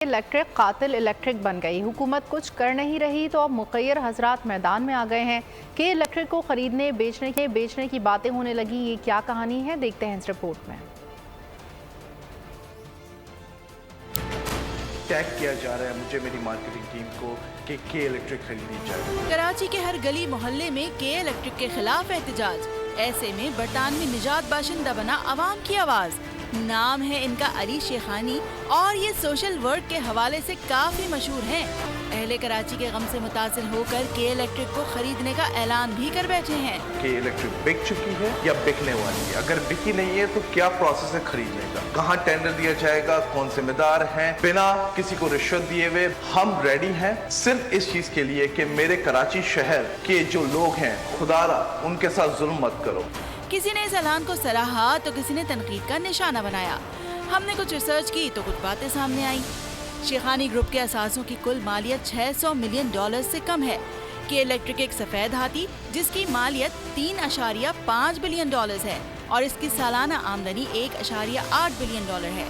Electric कातिल electric बन गई। हुकूमत कुछ कर नहीं रही तो अब मुखय्यर हजरात मैदान में आ गए हैं कि इलेक्ट्रिक को खरीदने बेचने की बातें होने लगी। ये क्या कहानी है, देखते हैं इस रिपोर्ट में। टैग किया जा रहा है मुझे, मेरी मार्केटिंग टीम को कि के इलेक्ट्रिक खरीदनी चाहिए। कराची के हर गली मोहल्ले में के इलेक्ट्रिक के खिलाफ एहतजाज। ऐसे में बरतानवी निजात बाशिंदा बना अवाम की आवाज। नाम है इनका अली शेखानी और ये सोशल वर्क के हवाले से काफी मशहूर हैं। अहले कराची के गम से मुतासिर होकर के इलेक्ट्रिक को खरीदने का ऐलान भी कर बैठे हैं। के इलेक्ट्रिक बिक चुकी है या बिकने वाली है? अगर बिकी नहीं है तो क्या प्रोसेस है खरीदने का? कहाँ टेंडर दिया जाएगा? कौन जिम्मेदार हैं? बिना किसी को रिश्वत दिए हुए हम रेडी हैं सिर्फ इस चीज के लिए कि मेरे कराची शहर के जो लोग हैं, खुदारा उनके साथ जुल्म मत करो। किसी ने इस ऐलान को सराहा तो किसी ने तनकीद का निशाना बनाया। हमने कुछ रिसर्च की तो कुछ बातें सामने आई। शेखानी ग्रुप के असासों की कुल मालियत $600 मिलियन से कम है। कि इलेक्ट्रिक एक सफेद हाथी जिसकी मालियत $3.5 बिलियन है और इसकी सालाना आमदनी $1.8 बिलियन है।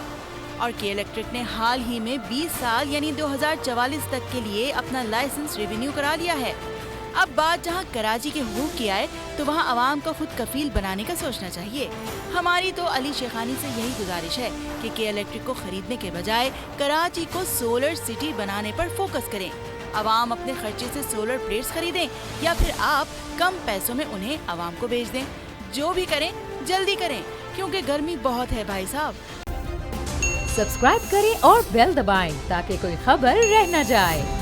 और के इलेक्ट्रिक ने हाल ही में 20 साल यानी 2044 तक के लिए अपना लाइसेंस रिन्यू करा लिया है। अब बात जहां कराची के हुकूक की आए तो वहां आवाम को खुद कफील बनाने का सोचना चाहिए। हमारी तो अली शेखानी से यही गुजारिश है कि के इलेक्ट्रिक को खरीदने के बजाय कराची को सोलर सिटी बनाने पर फोकस करें। आवाम अपने खर्चे से सोलर प्लेट्स खरीदें या फिर आप कम पैसों में उन्हें आवाम को बेच दें। जो भी करें जल्दी करें क्योंकि गर्मी बहुत है भाई साहब। सब्सक्राइब करें और बेल दबाएं ताकि कोई खबर रह न जाए।